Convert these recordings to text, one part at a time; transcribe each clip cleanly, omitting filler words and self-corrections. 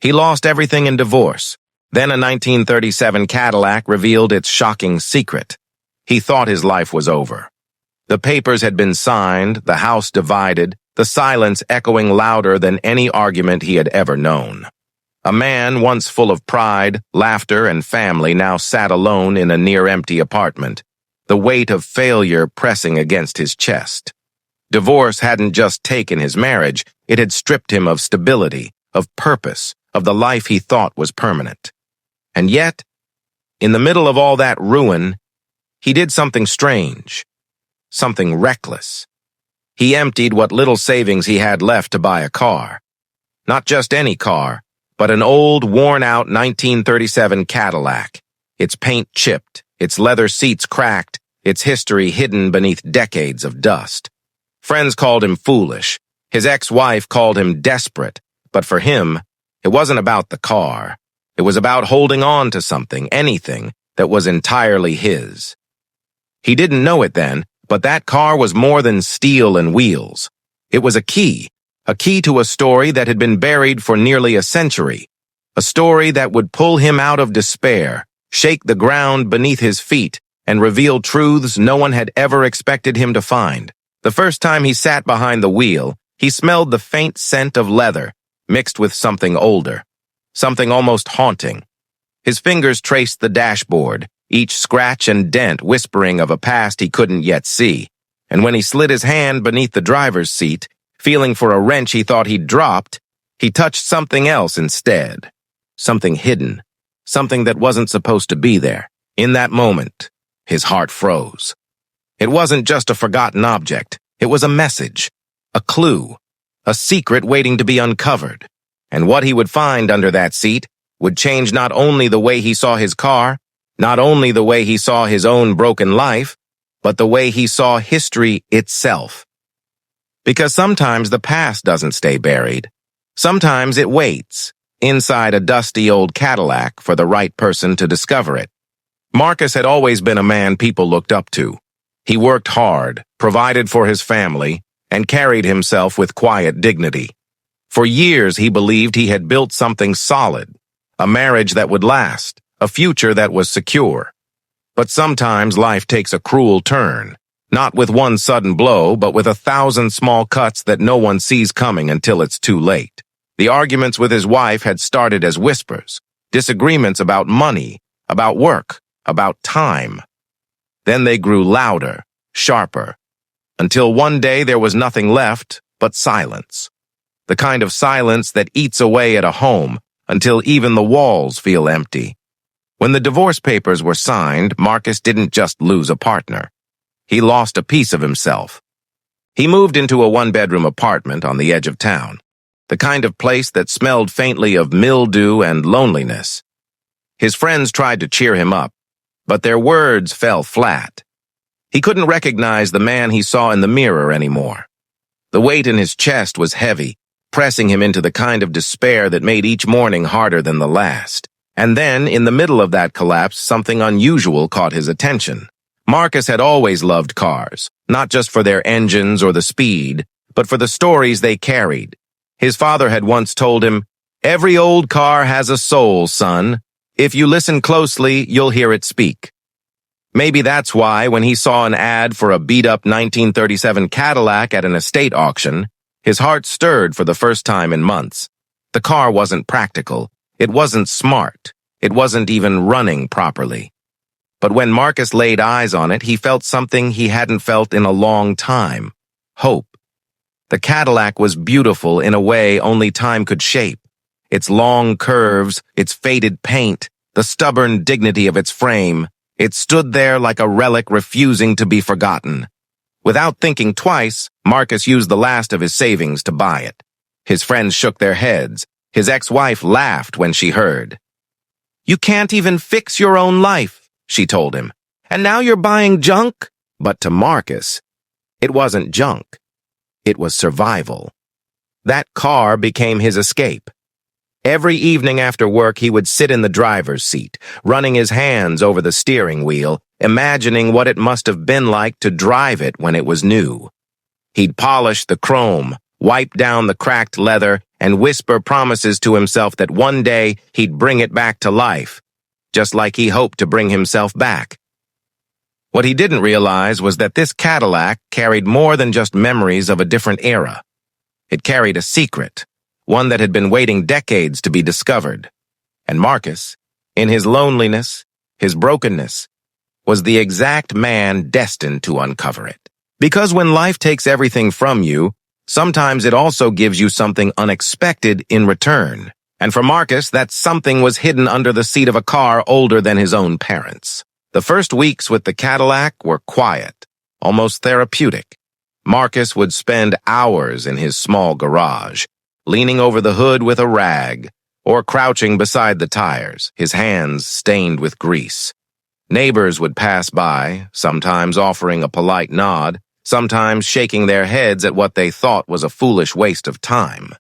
He lost everything in divorce. Then a 1937 Cadillac revealed its shocking secret. He thought his life was over. The papers had been signed, the house divided, the silence echoing louder than any argument he had ever known. A man once full of pride, laughter, and family now sat alone in a near-empty apartment, the weight of failure pressing against his chest. Divorce hadn't just taken his marriage, it had stripped him of stability, of purpose, of the life he thought was permanent. And yet, in the middle of all that ruin, he did something strange, something reckless. He emptied what little savings he had left to buy a car. Not just any car, but an old, worn-out 1937 Cadillac, its paint chipped, its leather seats cracked, its history hidden beneath decades of dust. Friends called him foolish. His ex-wife called him desperate. But for him, it wasn't about the car. It was about holding on to something, anything, that was entirely his. He didn't know it then, but that car was more than steel and wheels. It was a key to a story that had been buried for nearly a century, a story that would pull him out of despair, shake the ground beneath his feet, and reveal truths no one had ever expected him to find. The first time he sat behind the wheel, he smelled the faint scent of leather, mixed with something older, something almost haunting. His fingers traced the dashboard, each scratch and dent whispering of a past he couldn't yet see. And when he slid his hand beneath the driver's seat, feeling for a wrench he thought he'd dropped, he touched something else instead. Something hidden, something that wasn't supposed to be there. In that moment, his heart froze. It wasn't just a forgotten object. It was a message, a clue, a secret waiting to be uncovered. And what he would find under that seat would change not only the way he saw his car, not only the way he saw his own broken life, but the way he saw history itself. Because sometimes the past doesn't stay buried. Sometimes it waits, inside a dusty old Cadillac, for the right person to discover it. Marcus had always been a man people looked up to. He worked hard, provided for his family, and carried himself with quiet dignity. For years he believed he had built something solid, a marriage that would last, a future that was secure. But sometimes life takes a cruel turn, not with one sudden blow, but with 1,000 small cuts that no one sees coming until it's too late. The arguments with his wife had started as whispers, disagreements about money, about work, about time. Then they grew louder, sharper, until one day there was nothing left but silence. The kind of silence that eats away at a home until even the walls feel empty. When the divorce papers were signed, Marcus didn't just lose a partner. He lost a piece of himself. He moved into a one-bedroom apartment on the edge of town, the kind of place that smelled faintly of mildew and loneliness. His friends tried to cheer him up, but their words fell flat. He couldn't recognize the man he saw in the mirror anymore. The weight in his chest was heavy, pressing him into the kind of despair that made each morning harder than the last. And then, in the middle of that collapse, something unusual caught his attention. Marcus had always loved cars, not just for their engines or the speed, but for the stories they carried. His father had once told him, "Every old car has a soul, son. If you listen closely, you'll hear it speak." Maybe that's why, when he saw an ad for a beat-up 1937 Cadillac at an estate auction, his heart stirred for the first time in months. The car wasn't practical. It wasn't smart. It wasn't even running properly. But when Marcus laid eyes on it, he felt something he hadn't felt in a long time: hope. The Cadillac was beautiful in a way only time could shape. Its long curves, its faded paint, the stubborn dignity of its frame. It stood there like a relic refusing to be forgotten. Without thinking twice, Marcus used the last of his savings to buy it. His friends shook their heads. His ex-wife laughed when she heard. "You can't even fix your own life," she told him. "And now you're buying junk?" But to Marcus, it wasn't junk. It was survival. That car became his escape. Every evening after work, he would sit in the driver's seat, running his hands over the steering wheel, imagining what it must have been like to drive it when it was new. He'd polish the chrome, wipe down the cracked leather, and whisper promises to himself that one day he'd bring it back to life, just like he hoped to bring himself back. What he didn't realize was that this Cadillac carried more than just memories of a different era. It carried a secret, one that had been waiting decades to be discovered. And Marcus, in his loneliness, his brokenness, was the exact man destined to uncover it. Because when life takes everything from you, sometimes it also gives you something unexpected in return. And for Marcus, that something was hidden under the seat of a car older than his own parents. The first weeks with the Cadillac were quiet, almost therapeutic. Marcus would spend hours in his small garage, leaning over the hood with a rag, or crouching beside the tires, his hands stained with grease. Neighbors would pass by, sometimes offering a polite nod, sometimes shaking their heads at what they thought was a foolish waste of time.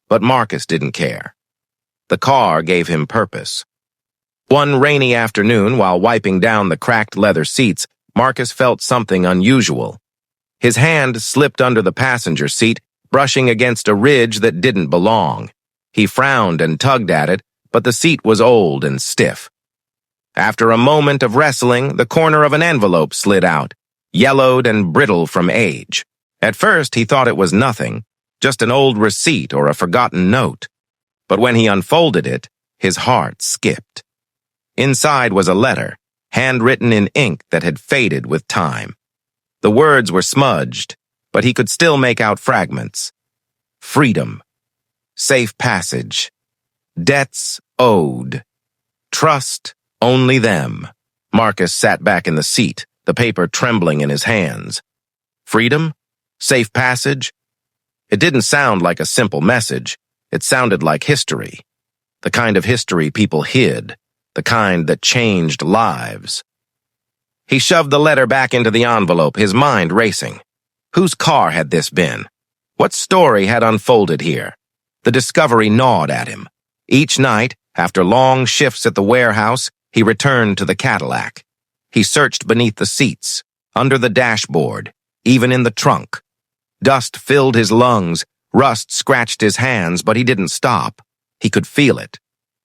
But Marcus didn't care. The car gave him purpose. One rainy afternoon, while wiping down the cracked leather seats, Marcus felt something unusual. His hand slipped under the passenger seat, brushing against a ridge that didn't belong. He frowned and tugged at it, but the seat was old and stiff. After a moment of wrestling, the corner of an envelope slid out, yellowed and brittle from age. At first, he thought it was nothing, just an old receipt or a forgotten note. But when he unfolded it, his heart skipped. Inside was a letter, handwritten in ink that had faded with time. The words were smudged, but he could still make out fragments. Freedom. Safe passage. Debts owed. Trust only them. Marcus sat back in the seat, the paper trembling in his hands. Freedom? Safe passage? It didn't sound like a simple message. It sounded like history. The kind of history people hid. The kind that changed lives. He shoved the letter back into the envelope, his mind racing. Whose car had this been? What story had unfolded here? The discovery gnawed at him. Each night, after long shifts at the warehouse, he returned to the Cadillac. He searched beneath the seats, under the dashboard, even in the trunk. Dust filled his lungs, rust scratched his hands, but he didn't stop. He could feel it.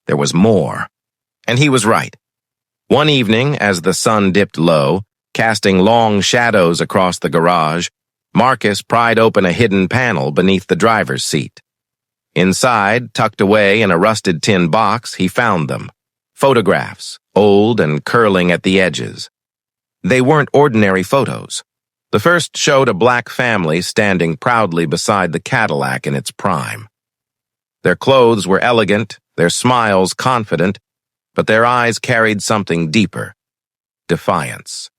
There was more. And he was right. One evening, as the sun dipped low, casting long shadows across the garage, Marcus pried open a hidden panel beneath the driver's seat. Inside, tucked away in a rusted tin box, he found them. Photographs, old and curling at the edges. They weren't ordinary photos. The first showed a black family standing proudly beside the Cadillac in its prime. Their clothes were elegant, their smiles confident, but their eyes carried something deeper. Defiance.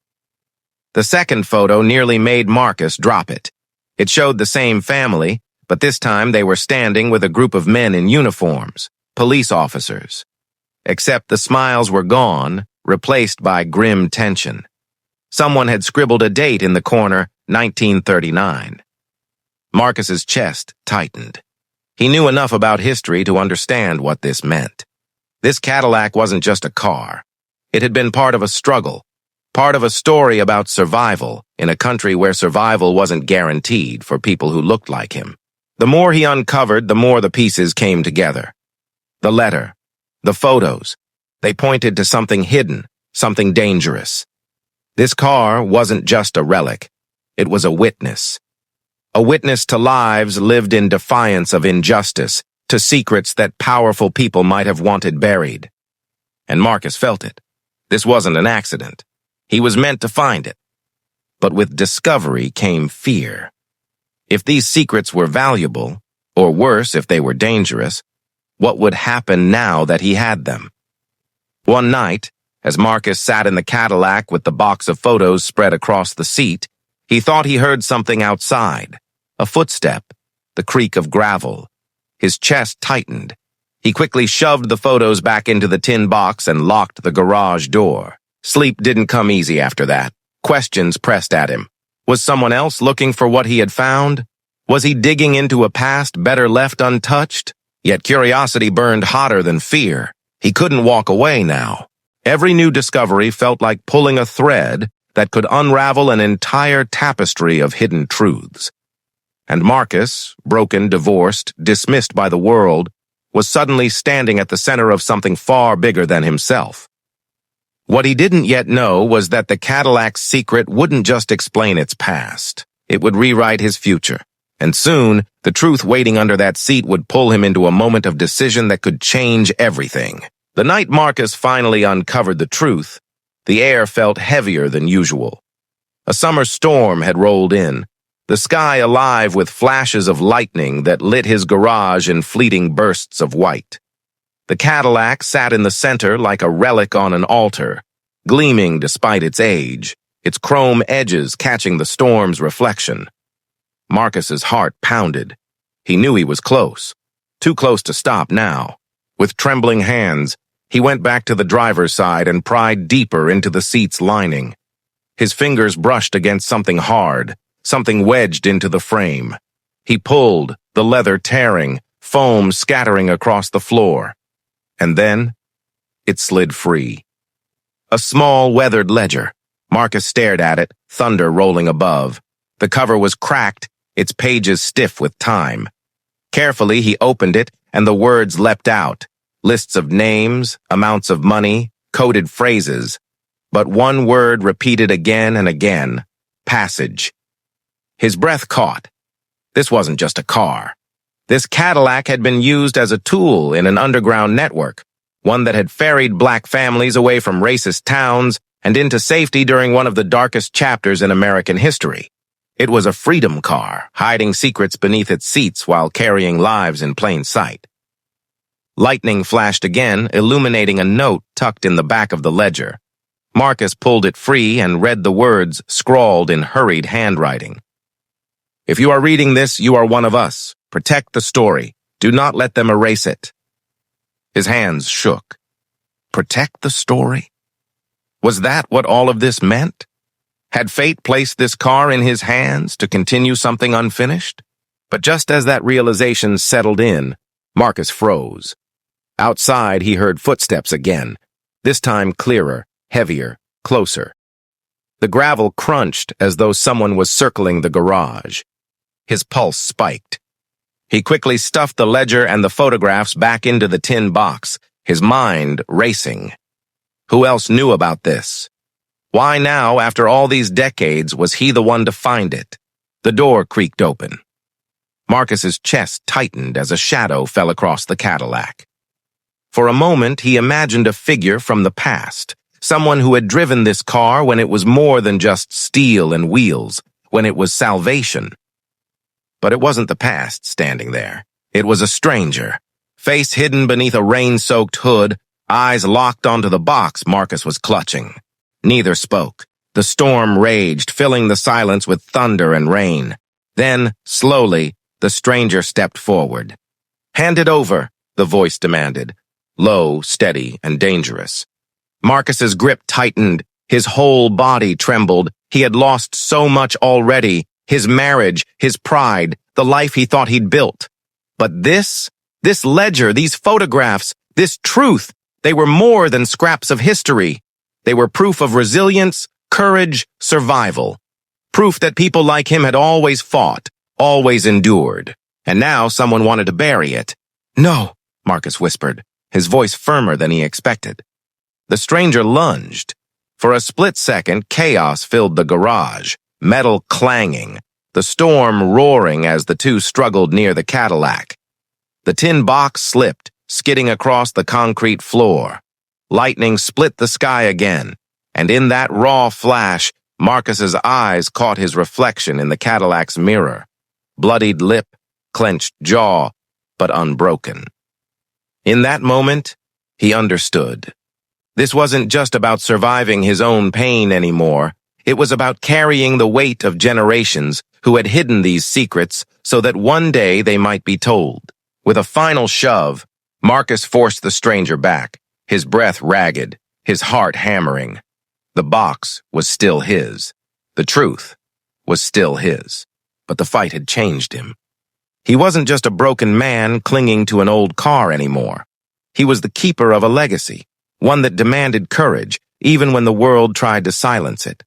The second photo nearly made Marcus drop it. It showed the same family, but this time they were standing with a group of men in uniforms, police officers. Except the smiles were gone, replaced by grim tension. Someone had scribbled a date in the corner, 1939. Marcus's chest tightened. He knew enough about history to understand what this meant. This Cadillac wasn't just a car. It had been part of a struggle, part of a story about survival in a country where survival wasn't guaranteed for people who looked like him. The more he uncovered, the more the pieces came together. The letter, the photos, they pointed to something hidden, something dangerous. This car wasn't just a relic. It was a witness. A witness to lives lived in defiance of injustice, to secrets that powerful people might have wanted buried. And Marcus felt it. This wasn't an accident. He was meant to find it. But with discovery came fear. If these secrets were valuable, or worse, if they were dangerous, what would happen now that he had them? One night, as Marcus sat in the Cadillac with the box of photos spread across the seat, he thought he heard something outside. A footstep, the creak of gravel. His chest tightened. He quickly shoved the photos back into the tin box and locked the garage door. Sleep didn't come easy after that. Questions pressed at him. Was someone else looking for what he had found? Was he digging into a past better left untouched? Yet curiosity burned hotter than fear. He couldn't walk away now. Every new discovery felt like pulling a thread that could unravel an entire tapestry of hidden truths. And Marcus, broken, divorced, dismissed by the world, was suddenly standing at the center of something far bigger than himself. What he didn't yet know was that the Cadillac's secret wouldn't just explain its past. It would rewrite his future. And soon, the truth waiting under that seat would pull him into a moment of decision that could change everything. The night Marcus finally uncovered the truth, the air felt heavier than usual. A summer storm had rolled in, the sky alive with flashes of lightning that lit his garage in fleeting bursts of white. The Cadillac sat in the center like a relic on an altar, gleaming despite its age, its chrome edges catching the storm's reflection. Marcus's heart pounded. He knew he was close, too close to stop now. With trembling hands, he went back to the driver's side and pried deeper into the seat's lining. His fingers brushed against something hard, something wedged into the frame. He pulled, the leather tearing, foam scattering across the floor. And then, it slid free. A small, weathered ledger. Marcus stared at it, thunder rolling above. The cover was cracked, its pages stiff with time. Carefully, he opened it, and the words leapt out. Lists of names, amounts of money, coded phrases. But one word repeated again and again. Passage. His breath caught. This wasn't just a car. This Cadillac had been used as a tool in an underground network, one that had ferried black families away from racist towns and into safety during one of the darkest chapters in American history. It was a freedom car, hiding secrets beneath its seats while carrying lives in plain sight. Lightning flashed again, illuminating a note tucked in the back of the ledger. Marcus pulled it free and read the words scrawled in hurried handwriting. If you are reading this, you are one of us. Protect the story. Do not let them erase it. His hands shook. Protect the story? Was that what all of this meant? Had fate placed this car in his hands to continue something unfinished? But just as that realization settled in, Marcus froze. Outside, he heard footsteps again, this time clearer, heavier, closer. The gravel crunched as though someone was circling the garage. His pulse spiked. He quickly stuffed the ledger and the photographs back into the tin box, his mind racing. Who else knew about this? Why now, after all these decades, was he the one to find it? The door creaked open. Marcus's chest tightened as a shadow fell across the Cadillac. For a moment, he imagined a figure from the past, someone who had driven this car when it was more than just steel and wheels, when it was salvation. But it wasn't the past standing there. It was a stranger, face hidden beneath a rain-soaked hood, eyes locked onto the box Marcus was clutching. Neither spoke. The storm raged, filling the silence with thunder and rain. Then, slowly, the stranger stepped forward. "Hand it over," the voice demanded, low, steady, and dangerous. Marcus's grip tightened, his whole body trembled. He had lost so much already, his marriage, his pride, the life he thought he'd built. But this ledger, these photographs, this truth, they were more than scraps of history. They were proof of resilience, courage, survival. Proof that people like him had always fought, always endured. And now someone wanted to bury it. "No," Marcus whispered, his voice firmer than he expected. The stranger lunged. For a split second, chaos filled the garage, metal clanging, the storm roaring as the two struggled near the Cadillac. The tin box slipped, skidding across the concrete floor. Lightning split the sky again, and in that raw flash, Marcus's eyes caught his reflection in the Cadillac's mirror. Bloodied lip, clenched jaw, but unbroken. In that moment, he understood. This wasn't just about surviving his own pain anymore. It was about carrying the weight of generations who had hidden these secrets so that one day they might be told. With a final shove, Marcus forced the stranger back, his breath ragged, his heart hammering. The box was still his. The truth was still his. But the fight had changed him. He wasn't just a broken man clinging to an old car anymore. He was the keeper of a legacy, one that demanded courage, even when the world tried to silence it.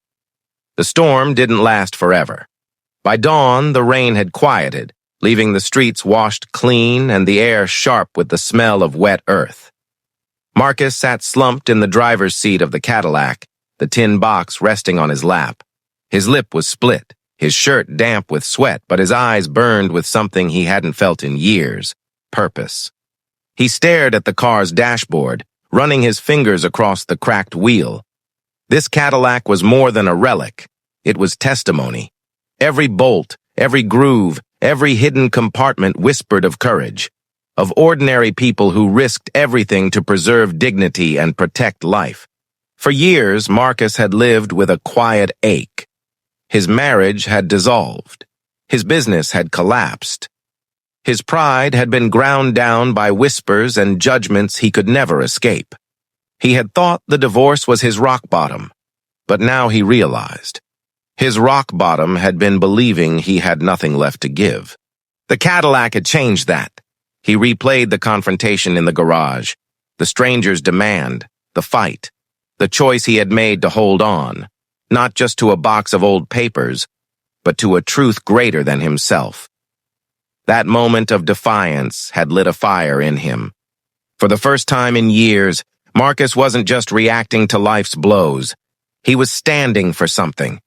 The storm didn't last forever. By dawn, the rain had quieted, leaving the streets washed clean and the air sharp with the smell of wet earth. Marcus sat slumped in the driver's seat of the Cadillac, the tin box resting on his lap. His lip was split, his shirt damp with sweat, but his eyes burned with something he hadn't felt in years: purpose. He stared at the car's dashboard, running his fingers across the cracked wheel. This Cadillac was more than a relic. It was testimony. Every bolt, every groove, every hidden compartment whispered of courage, of ordinary people who risked everything to preserve dignity and protect life. For years, Marcus had lived with a quiet ache. His marriage had dissolved. His business had collapsed. His pride had been ground down by whispers and judgments he could never escape. He had thought the divorce was his rock bottom, but now he realized. His rock bottom had been believing he had nothing left to give. The Cadillac had changed that. He replayed the confrontation in the garage, the stranger's demand, the fight, the choice he had made to hold on, not just to a box of old papers, but to a truth greater than himself. That moment of defiance had lit a fire in him. For the first time in years, Marcus wasn't just reacting to life's blows. He was standing for something.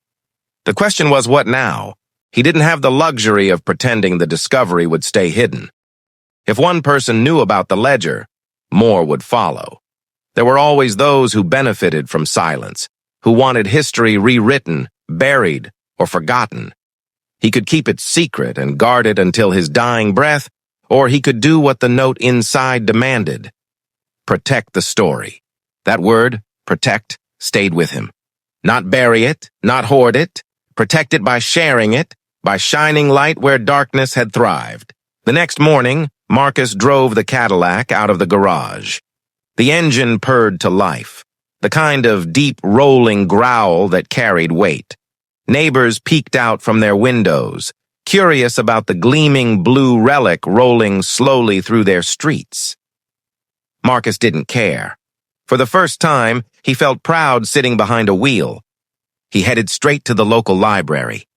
The question was, what now? He didn't have the luxury of pretending the discovery would stay hidden. If one person knew about the ledger, more would follow. There were always those who benefited from silence, who wanted history rewritten, buried, or forgotten. He could keep it secret and guard it until his dying breath, or he could do what the note inside demanded. Protect the story. That word, protect, stayed with him. Not bury it, not hoard it. Protect it by sharing it, by shining light where darkness had thrived. The next morning, Marcus drove the Cadillac out of the garage. The engine purred to life, the kind of deep rolling growl that carried weight. Neighbors peeked out from their windows, curious about the gleaming blue relic rolling slowly through their streets. Marcus didn't care. For the first time, he felt proud sitting behind a wheel. He headed straight to the local library.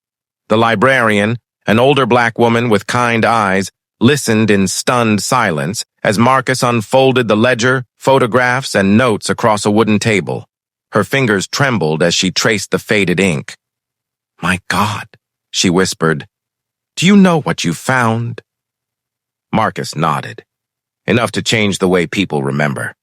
The librarian, an older black woman with kind eyes, listened in stunned silence as Marcus unfolded the ledger, photographs, and notes across a wooden table. Her fingers trembled as she traced the faded ink. "My God," she whispered, "do you know what you found?" Marcus nodded, enough to change the way people remember.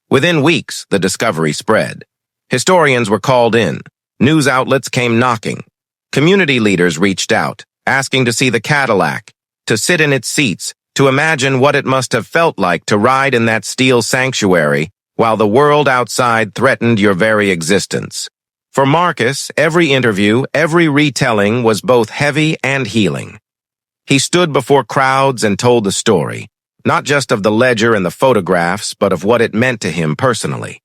Within weeks, the discovery spread. Historians were called in. News outlets came knocking. Community leaders reached out, asking to see the Cadillac, to sit in its seats, to imagine what it must have felt like to ride in that steel sanctuary while the world outside threatened your very existence. For Marcus, every interview, every retelling was both heavy and healing. He stood before crowds and told the story, not just of the ledger and the photographs, but of what it meant to him personally.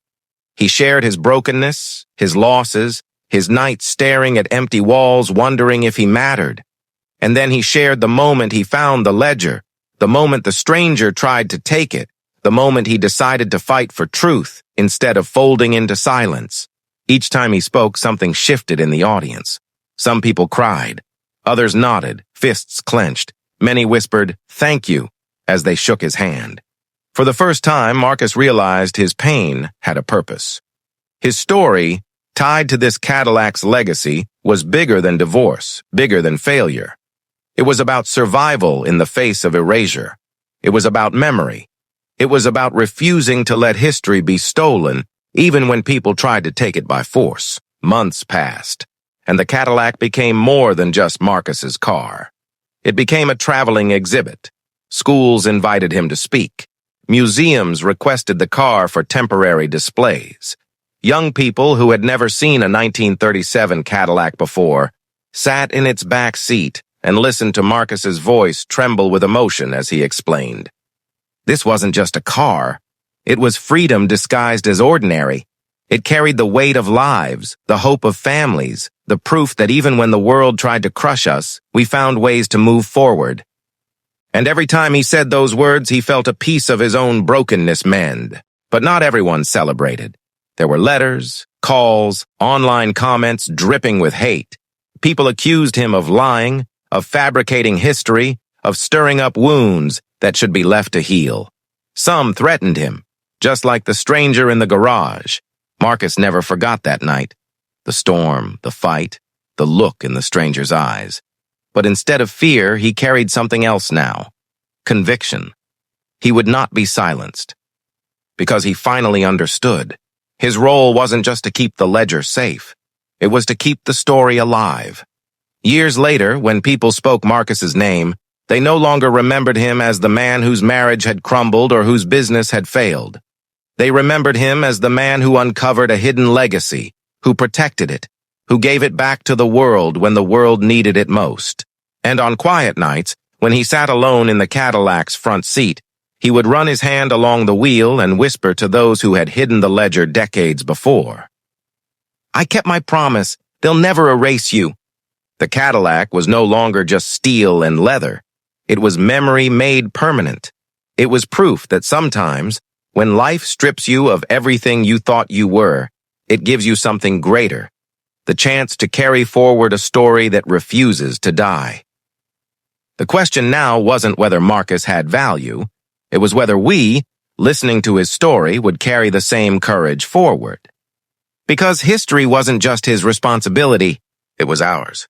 He shared his brokenness, his losses, his nights staring at empty walls, wondering if he mattered. And then he shared the moment he found the ledger, the moment the stranger tried to take it, the moment he decided to fight for truth instead of folding into silence. Each time he spoke, something shifted in the audience. Some people cried. Others nodded, fists clenched. Many whispered, "Thank you," as they shook his hand. For the first time, Marcus realized his pain had a purpose. His story, tied to this Cadillac's legacy, was bigger than divorce, bigger than failure. It was about survival in the face of erasure. It was about memory. It was about refusing to let history be stolen, even when people tried to take it by force. Months passed, and the Cadillac became more than just Marcus's car. It became a traveling exhibit. Schools invited him to speak. Museums requested the car for temporary displays. Young people who had never seen a 1937 Cadillac before sat in its back seat and listened to Marcus's voice tremble with emotion as he explained. This wasn't just a car. It was freedom disguised as ordinary. It carried the weight of lives, the hope of families, the proof that even when the world tried to crush us, we found ways to move forward. And every time he said those words, he felt a piece of his own brokenness mend. But not everyone celebrated. There were letters, calls, online comments dripping with hate. People accused him of lying, of fabricating history, of stirring up wounds that should be left to heal. Some threatened him, just like the stranger in the garage. Marcus never forgot that night. The storm, the fight, the look in the stranger's eyes. But instead of fear, he carried something else now. Conviction. He would not be silenced. Because he finally understood. His role wasn't just to keep the ledger safe. It was to keep the story alive. Years later, when people spoke Marcus's name, they no longer remembered him as the man whose marriage had crumbled or whose business had failed. They remembered him as the man who uncovered a hidden legacy, who protected it, who gave it back to the world when the world needed it most. And on quiet nights, when he sat alone in the Cadillac's front seat, he would run his hand along the wheel and whisper to those who had hidden the ledger decades before. "I kept my promise. They'll never erase you." The Cadillac was no longer just steel and leather. It was memory made permanent. It was proof that sometimes, when life strips you of everything you thought you were, it gives you something greater, the chance to carry forward a story that refuses to die. The question now wasn't whether Marcus had value. It was whether we, listening to his story, would carry the same courage forward. Because history wasn't just his responsibility, it was ours.